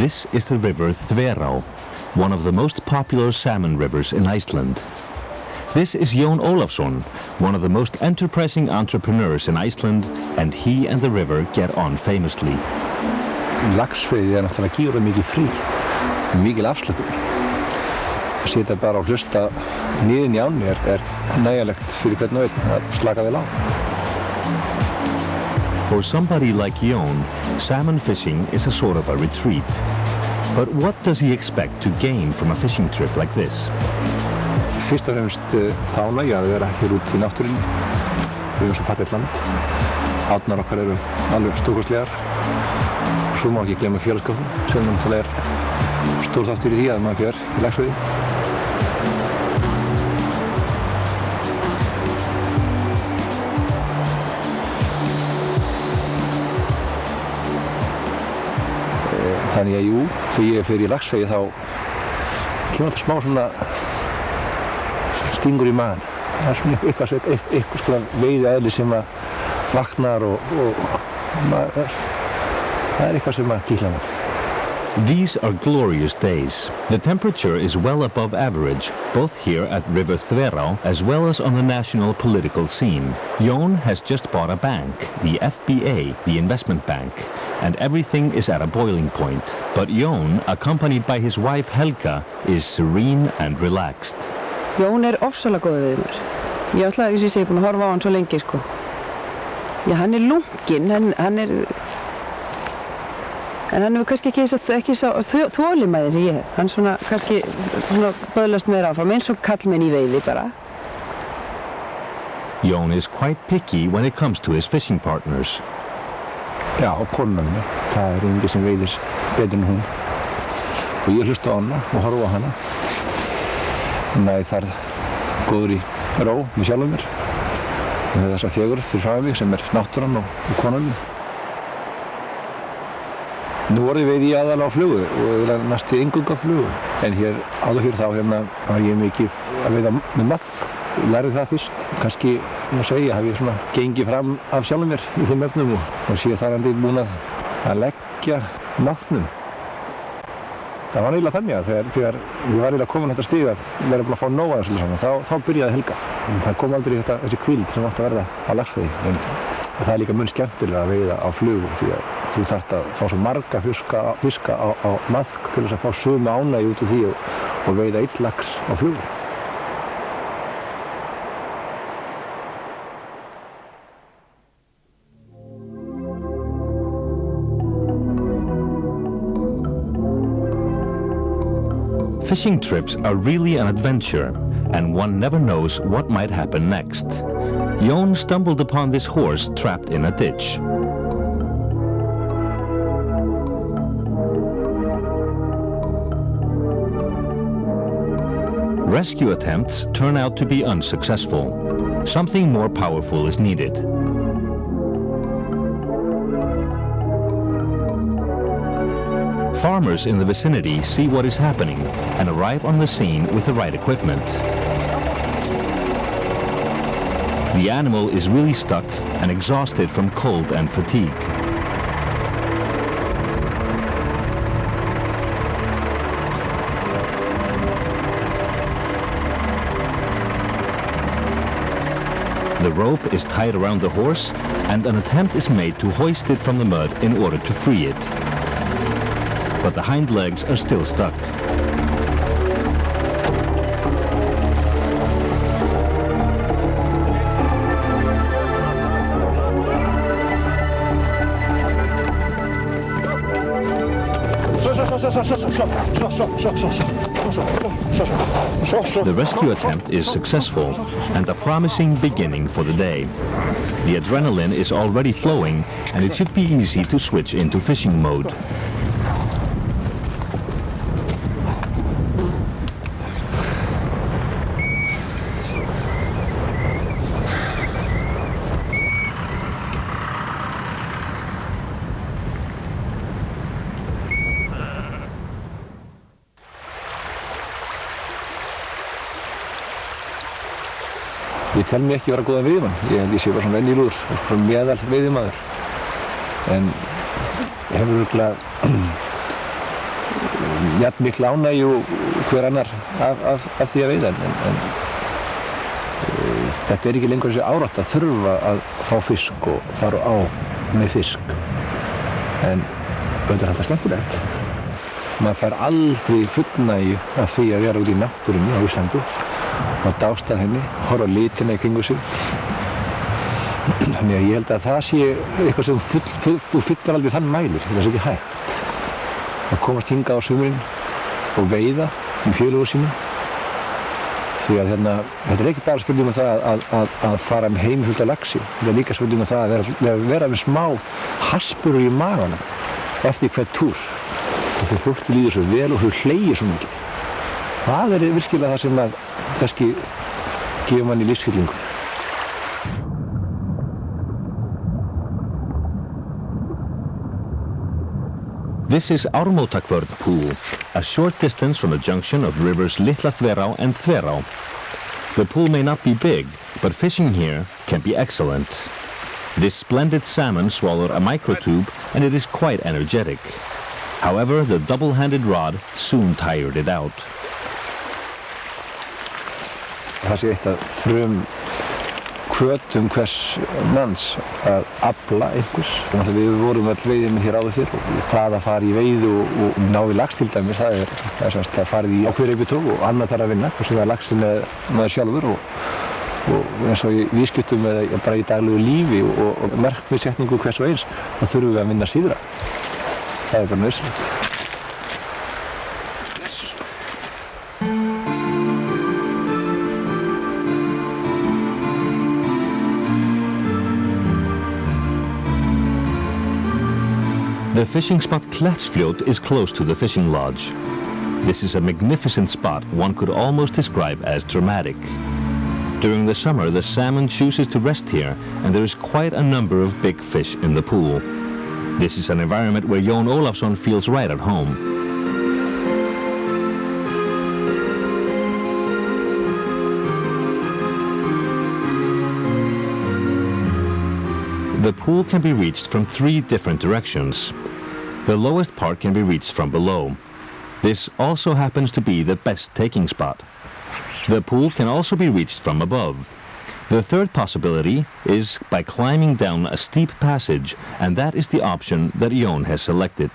This is the River Thverá, one of the most popular salmon rivers in Iceland. This is Jón Ólafsson, one of the most enterprising entrepreneurs in Iceland, and he and the river get on famously. Laxveiði náttúrulega gífurlega mikið frí, mikil afslöpun. Að sitja bara og hlusta niðinn í ánni er nægjanlegt fyrir hvern og einn að slaka vel á. For somebody like Jón, salmon fishing is a sort of a retreat. But what does he expect to gain from a fishing trip like this? Fyrst og fremst þá nægja að vera hér út í náttúrunni. Við erum svo fallegt land. Árnar okkar eru alveg stórkostlegar. Svo má ekki glemma félagsskapinn, sem náttúrulega er stór þáttur í því að maður fer í laxveiði. Þannig að jú, þegar ég fer í laxveiði þá kemur alltaf smá svona stingur í magann. Það er svona eitthvað skoðan veiðieðli sem að vaknar og það er eitthvað sem að kitlar mann. These are glorious days. The temperature is well above average, both here at River Thverá as well as on the national political scene. Jón has just bought a bank, the FBA, the investment bank, and everything is at a boiling point. But Jón, accompanied by his wife Helga, is serene and relaxed. Jón er ofsalega góður við mér. Ég ætla að ég sé búin að horfa á hann svo lengi, sko. Já, hann er lunkinn, hann er... En hann hefur kannski ekki þolinmæði sem ég hef. Hann svona kannski böðlast meira áfram, eins og kallmenn í veiði bara. Jón is quite picky when it comes to his fishing partners. Já, og konuna mína. Það er enginn sem veiðir betur en hún. Og ég hlusta á hana og horfa á hana. Þannig að ég þarf góður í ró með sjálfum mér. Og það er þessa fegurð fyrir frá mig sem er náttúran og konan mín. Nú orðið veiði ég aðalega á flugu og næstu eingöngu á flugu. En áður hér þá var ég mikið að veiða með maðk. Ég lærði það fyrst. Kannski, má segja, hef ég svona gengið fram af sjálfum mér í þeim efnum og sé þarandi búin að leggja maðknum. Það var eiginlega þannig að þegar ég var eiginlega komin á þetta stig að vera búin að fá nóg af þessu saman, þá byrjaði Helga. En það kom aldrei þessi hvíld sem átti að verða á laxveiði. En það er líka mun skemmtilega að veiða á flugu því að þú þarft að fá svo marga fiska á maðk til þess að fá sömu ánægju út úr því og veiða einn lax á flugu. Fishing trips are really an adventure, and one never knows what might happen next. Jón stumbled upon this horse trapped in a ditch. Rescue attempts turn out to be unsuccessful. Something more powerful is needed. Farmers in the vicinity see what is happening and arrive on the scene with the right equipment. The animal is really stuck and exhausted from cold and fatigue. The rope is tied around the horse and an attempt is made to hoist it from the mud in order to free it. But the hind legs are still stuck. The rescue attempt is successful and a promising beginning for the day. The adrenaline is already flowing and it should be easy to switch into fishing mode. Ég tel mig ekki vera góðan veiðimann. Ég held ég sé bara svona venjulegur, svona meðal veiðimaður. En ég hefur örugglega jafn mikil ánægju hver annar af því að veiða en þetta ekki lengur þessi árátt að þurfa að fá fisk og fara á með fisk en auðvitað er þetta skemmtilegt. Maður fær aldrei fullnægju af því að vera út í náttúrunni á Íslandi og dásta henni, horfa á litina í kringu sig. Þannig að ég held að það sé eitthvað sem þú fyllir aldrei þann mælir, það sé ekki hægt. Að komast hingað á sumrin og veiða í félögum sínum. Því að þetta er ekki bara spurning um það að fara með heim fullt af laxi. Þetta er líka spurning um það að vera með smá haspurur í maganum eftir hvern túr. Og þegar fólki líður svo vel og þau hlegir svo mikið. Það er virkilega það sem að kannski gefur manni lífsfyllingu. This is Ármótakvörn pool, a short distance from the junction of rivers Litla Thverá and Thverá. The pool may not be big, but fishing here can be excellent. This splendid salmon swallowed a microtube and it is quite energetic. However, the double-handed rod soon tired it out. Það sé eitt af hvötum hvers manns að afla einhvers. Við vorum öll veiðin hér áður fyrr og það að fara í veiði og ná í lax til dæmis, það er semst að fara í ákveðið reipitog og annað þarf að vinna, hvort sem það er laxinn með sjálfur og eins og í viðskiptum eða bara í daglegu lífi og markmiðssetningu hvers og eins, þá þurfum við að vinna síðra. Það er bara nauðsynlegt. The fishing spot Klettsfljót is close to the fishing lodge. This is a magnificent spot one could almost describe as dramatic. During the summer, the salmon chooses to rest here, and there is quite a number of big fish in the pool. This is an environment where Jón Ólafsson feels right at home. The pool can be reached from 3 different directions. The lowest part can be reached from below. This also happens to be the best taking spot. The pool can also be reached from above. The third possibility is by climbing down a steep passage, and that is the option that Jón has selected.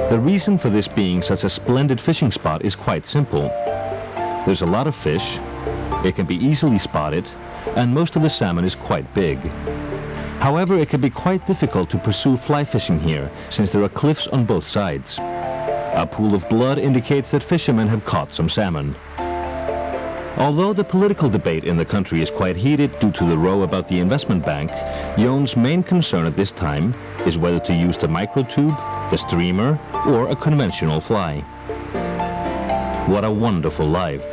The reason for this being such a splendid fishing spot is quite simple. There's a lot of fish, it can be easily spotted, and most of the salmon is quite big. However, it can be quite difficult to pursue fly fishing here, since there are cliffs on both sides. A pool of blood indicates that fishermen have caught some salmon. Although the political debate in the country is quite heated due to the row about the investment bank, Jón's main concern at this time is whether to use the microtube, the streamer, or a conventional fly. What a wonderful life.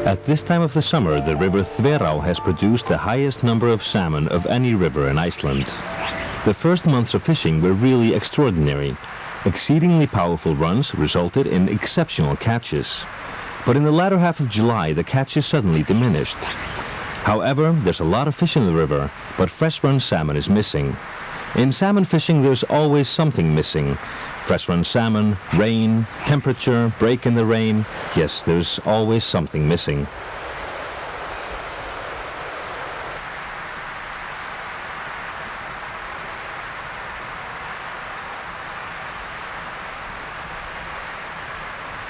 At this time of the summer, the River Thverá has produced the highest number of salmon of any river in Iceland. The first months of fishing were really extraordinary. Exceedingly powerful runs resulted in exceptional catches. But in the latter half of July, the catch is suddenly diminished. However, there's a lot of fish in the river, but fresh-run salmon is missing. In salmon fishing, there's always something missing. Fresh-run salmon, rain, temperature, break in the rain. Yes, there's always something missing.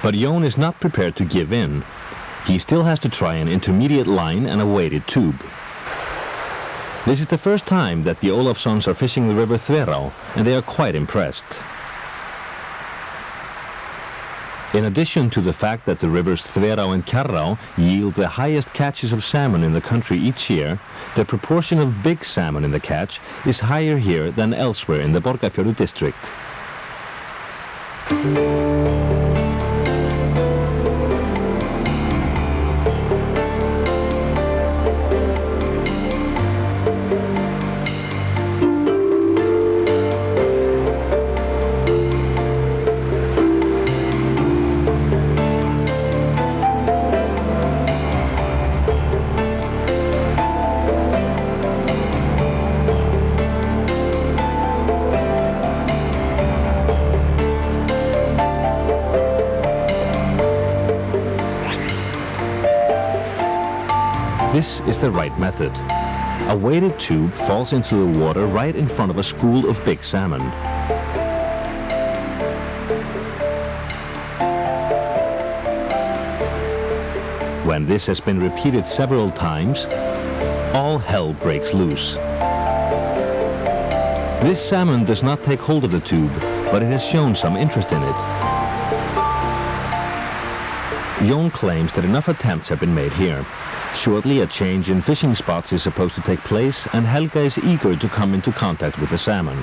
But Jón is not prepared to give in. He still has to try an intermediate line and a weighted tube. This is the first time that the Ólafssons are fishing the River Thverá, and they are quite impressed. In addition to the fact that the rivers Thverá and Kjarrá yield the highest catches of salmon in the country each year, the proportion of big salmon in the catch is higher here than elsewhere in the Borgarfjörður district. This is the right method. A weighted tube falls into the water right in front of a school of big salmon. When this has been repeated several times, all hell breaks loose. This salmon does not take hold of the tube, but it has shown some interest in it. Jón claims that enough attempts have been made here. Shortly, a change in fishing spots is supposed to take place, and Helga is eager to come into contact with the salmon.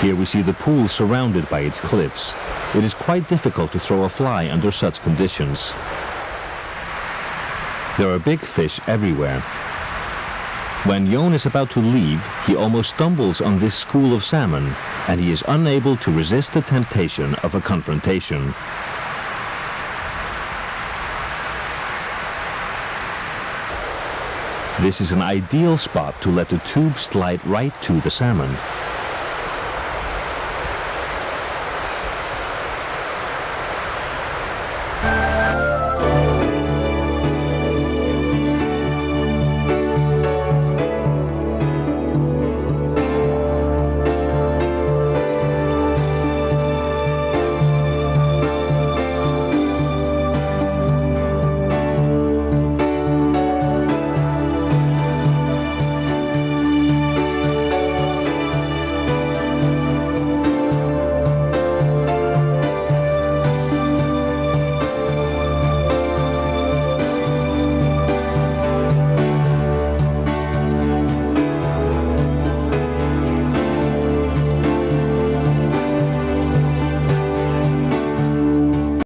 Here we see the pool surrounded by its cliffs. It is quite difficult to throw a fly under such conditions. There are big fish everywhere. When Jón is about to leave, he almost stumbles on this school of salmon, and he is unable to resist the temptation of a confrontation. This is an ideal spot to let the tube slide right to the salmon.